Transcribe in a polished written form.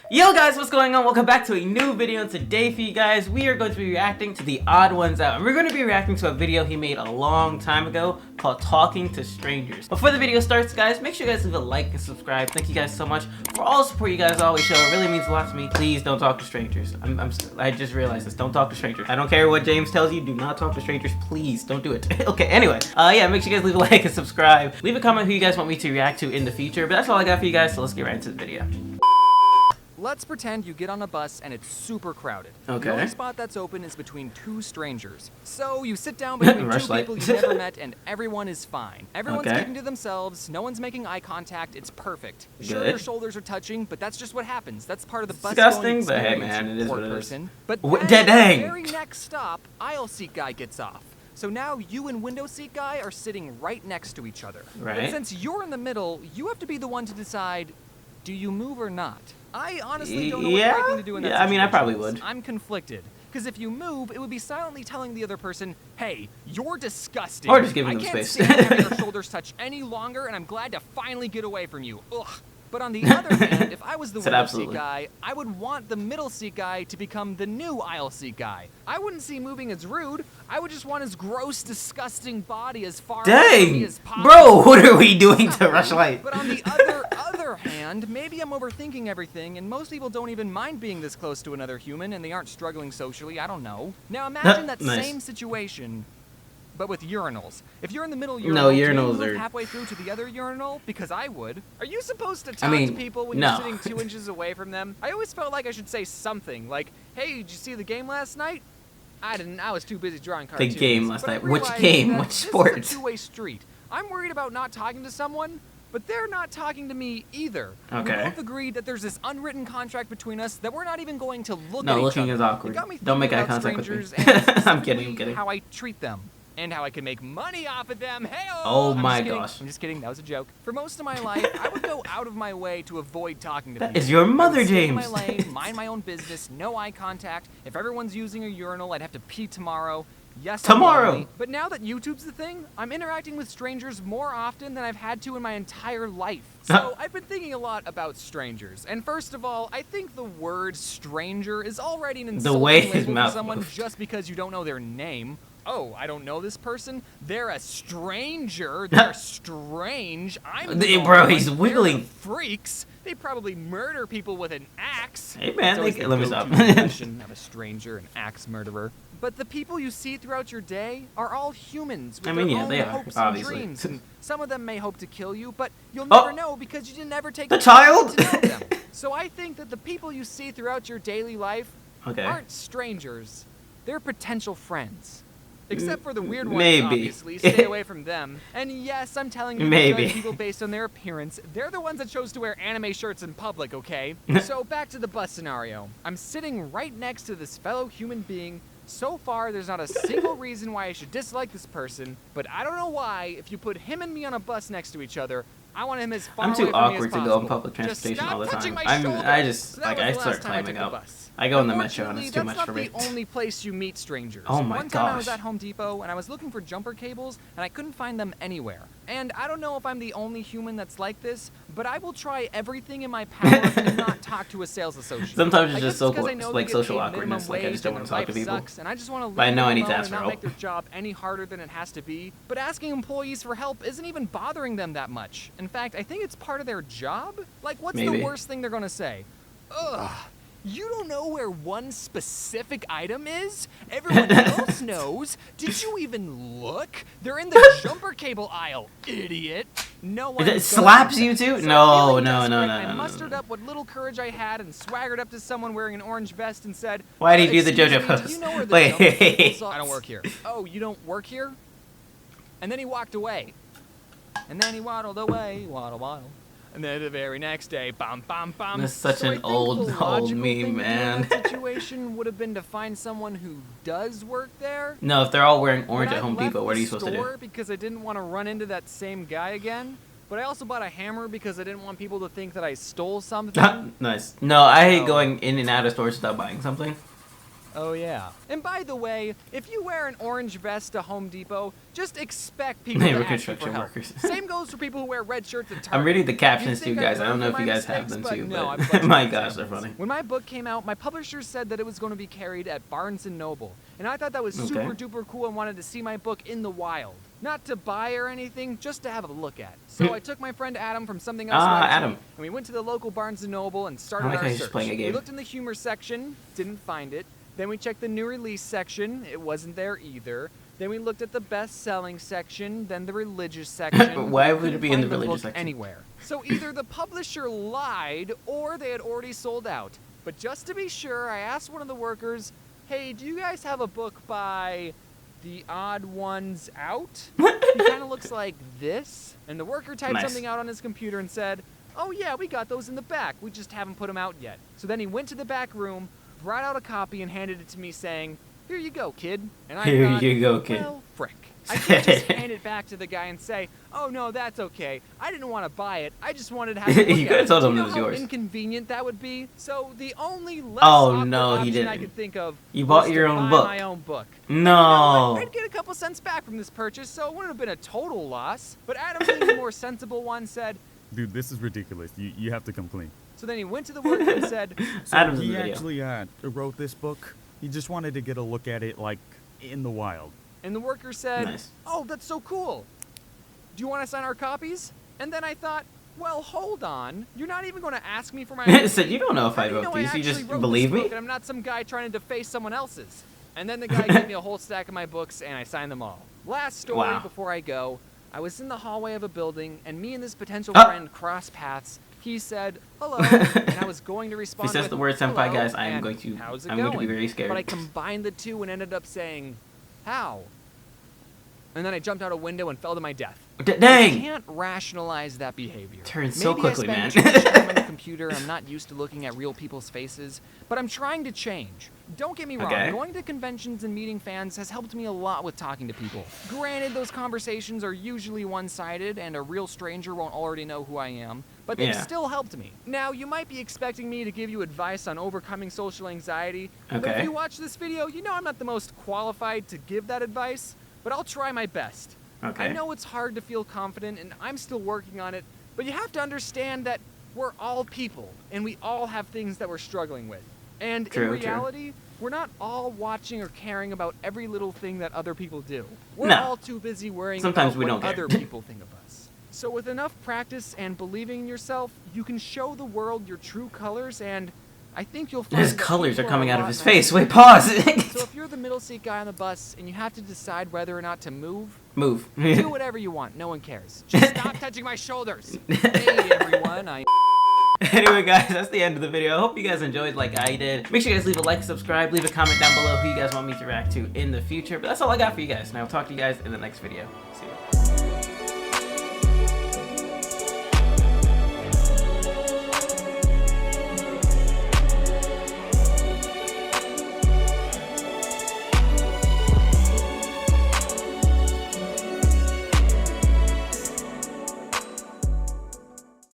Yo guys, what's going on? Welcome back to a new video. Today for you guys, we are going to be reacting to TheOdd1sOut. And we're going to be reacting to a video he made a long time ago called Talking to Strangers. Before the video starts, guys, make sure you guys leave a like and subscribe. Thank you guys so much for all the support you guys always show. It really means a lot to me. Please don't talk to strangers. I just realized this. Don't talk to strangers. I don't care what James tells you. Do not talk to strangers. Please don't do it. Okay, anyway. Yeah, make sure you guys leave a like and subscribe. Leave a comment who you guys want me to react to in the future. But that's all I got for you guys, so let's get right into the video. Let's pretend you get on a bus and it's super crowded. Okay. The only spot that's open is between two strangers. So you sit down between two people you never met and everyone is fine. Everyone's keeping to themselves, no one's making eye contact, it's perfect. Sure, your shoulders are touching, but that's just what happens. That's part of the bus going experience. But hey man, it is what it is. But then, the very next stop, aisle seat guy gets off. So now you and window seat guy are sitting right next to each other. Right. But since you're in the middle, you have to be the one to decide, do you move or not? I honestly don't know what the right thing to do in that situation. I mean, I probably would. I'm conflicted. Because if you move, it would be silently telling the other person, hey, you're disgusting. Or just giving them space. I can't stand having your shoulders touch any longer, and I'm glad to finally get away from you. Ugh. But on the other hand, if I was the window seat guy, I would want the middle seat guy to become the new aisle seat guy. I wouldn't see moving as rude. I would just want his gross, disgusting body as far away from me as possible. Bro, what are we doing to Rush Light? But on the other hand, maybe I'm overthinking everything, and most people don't even mind being this close to another human, and they aren't struggling socially. I don't know. Now imagine that same situation, but with urinals. If you're in the middle urinal, do you move halfway through to the other urinal? Because I would. Are you supposed to talk to people when you're sitting 2 inches away from them? I always felt like I should say something, like, hey, did you see the game last night? I didn't. I was too busy drawing cartoons. The game last night. Which game? Which sport? This is a two-way street. I'm worried about not talking to someone, but they're not talking to me either. Okay. We both agreed that there's this unwritten contract between us that we're not even going to look at each other. No, looking is awkward. Don't make eye contact with me. I'm kidding. How I treat them. And how I can make money off of them. Hey-oh! Oh my gosh. I'm just kidding. That was a joke. For most of my life, I would go out of my way to avoid talking to people. That is your mother, James. In my lane, mind my own business, no eye contact. If everyone's using a urinal, I'd have to pee tomorrow. Yes, tomorrow. But now that YouTube's the thing, I'm interacting with strangers more often than I've had to in my entire life. So I've been thinking a lot about strangers. And first of all, I think the word stranger is already an insulting label for someone just because you don't know their name. Oh, I don't know this person. They're a stranger. They're strange. Bro, he's wiggling. Freaks. They probably murder people with an axe. Hey man, let me stop. Of a stranger, an axe murderer. But the people you see throughout your day are all humans with their own hopes and dreams. And some of them may hope to kill you, but you'll never know because you didn't ever take the time to know them. So I think that the people you see throughout your daily life aren't strangers. They're potential friends. Except for the weird ones, obviously. Stay away from them. And yes, I'm telling you, judge people based on their appearance. They're the ones that chose to wear anime shirts in public, okay? So back to the bus scenario. I'm sitting right next to this fellow human being. So far, there's not a single reason why I should dislike this person, but I don't know why, if you put him and me on a bus next to each other, I want him as far away from me as possible. I'm too awkward to go on public transportation all the time. I start climbing up. I go in the metro and it's too much for me. That's not the only place you meet strangers. Oh my gosh. One time I was at Home Depot and I was looking for jumper cables and I couldn't find them anywhere. And I don't know if I'm the only human that's like this, but I will try everything in my power to not talk to a sales associate. Sometimes it's just like social awkwardness, like I just don't want to talk to people. And I just want to but I know I need to ask for not help. make their job any harder than it has to be. But asking employees for help isn't even bothering them that much. In fact, I think it's part of their job. Like, what's the worst thing they're gonna say? Ugh. You don't know where one specific item is? Everyone else knows. Did you even look? They're in the jumper cable aisle, idiot. No one. It slaps you too? So no. I mustered up what little courage I had and swaggered up to someone wearing an orange vest and said, "Why did you do the JoJo pose?" Do you know where the Wait. I don't work here. Oh, you don't work here? And then he walked away. And then he waddled away, waddle. And then the very next day, bam. This is such an old meme, man. The situation would have been to find someone who does work there. No, if they're all wearing orange at Home Depot, what are you supposed to do? Because I didn't want to run into that same guy again. But I also bought a hammer because I didn't want people to think that I stole something. Nice. No, I hate going in and out of stores without buying something. Oh yeah. And by the way, if you wear an orange vest to Home Depot, just expect people to ask you for help. Same goes for people who wear red shirts at Target. I'm reading the captions too, guys. I don't know if you guys have them too, but my gosh, they're funny. When my book came out, my publisher said that it was going to be carried at Barnes & Noble. And I thought that was super duper cool and wanted to see my book in the wild. Not to buy or anything, just to have a look at. So I took my friend Adam from Something Else Adam. and we went to the local Barnes & Noble and started our search. We looked in the humor section, didn't find it. Then we checked the new release section, it wasn't there either. Then we looked at the best-selling section, then the religious section. Why would it be in the religious section? Anywhere. So either the publisher lied or they had already sold out. But just to be sure, I asked one of the workers, hey, do you guys have a book by TheOdd1sOut? He kind of looks like this. And the worker typed something out on his computer and said, oh yeah, we got those in the back. We just haven't put them out yet. So then he went to the back room, brought out a copy and handed it to me saying, here you go, kid. And I thought, you go, kid. Well, frick. I could just hand it back to the guy and say, oh no, that's okay. I didn't want to buy it. I just wanted to have a look you could have told him it was yours. How inconvenient that would be? So the only less option I could think of you bought your own book. My own book. No. I'd get a couple cents back from this purchase, so it wouldn't have been a total loss. But Adam, being the more sensible one, said, dude, this is ridiculous. You have to complain. So then he went to the worker and said, so he actually wrote this book. He just wanted to get a look at it, like, in the wild. And the worker said, oh, that's so cool. Do you want to sign our copies? And then I thought, well, hold on. You're not even going to ask me for my own said, you don't know if I wrote these. You just believe me? And I'm not some guy trying to deface someone else's. And then the guy gave me a whole stack of my books, and I signed them all. Last story before I go. I was in the hallway of a building, and me and this potential friend crossed paths. He said, hello, and I was going to respond If he says the word senpai, guys, I'm going to be very scared. But I combined the two and ended up saying, how? And then I jumped out a window and fell to my death. Dang! I can't rationalize that behavior. Turns so quickly, man. Maybe I spend too much time on the computer, I'm not used to looking at real people's faces, but I'm trying to change. Don't get me wrong, going to conventions and meeting fans has helped me a lot with talking to people. Granted, those conversations are usually one-sided and a real stranger won't already know who I am, but they've still helped me. Now, you might be expecting me to give you advice on overcoming social anxiety, but if you watch this video, you know I'm not the most qualified to give that advice, but I'll try my best. I know it's hard to feel confident, and I'm still working on it, but you have to understand that we're all people, and we all have things that we're struggling with. And in reality, we're not all watching or caring about every little thing that other people do. We're all too busy worrying about what other people think of us. So with enough practice and believing in yourself, you can show the world your true colors, and I think you'll find his colors are coming out of his face. Wait, pause. So if you're the middle seat guy on the bus and you have to decide whether or not to move, do whatever you want. No one cares. Just stop touching my shoulders. Hey, everyone. Anyway, guys, that's the end of the video. I hope you guys enjoyed like I did. Make sure you guys leave a like, subscribe, leave a comment down below who you guys want me to react to in the future. But that's all I got for you guys, and I will talk to you guys in the next video. See ya.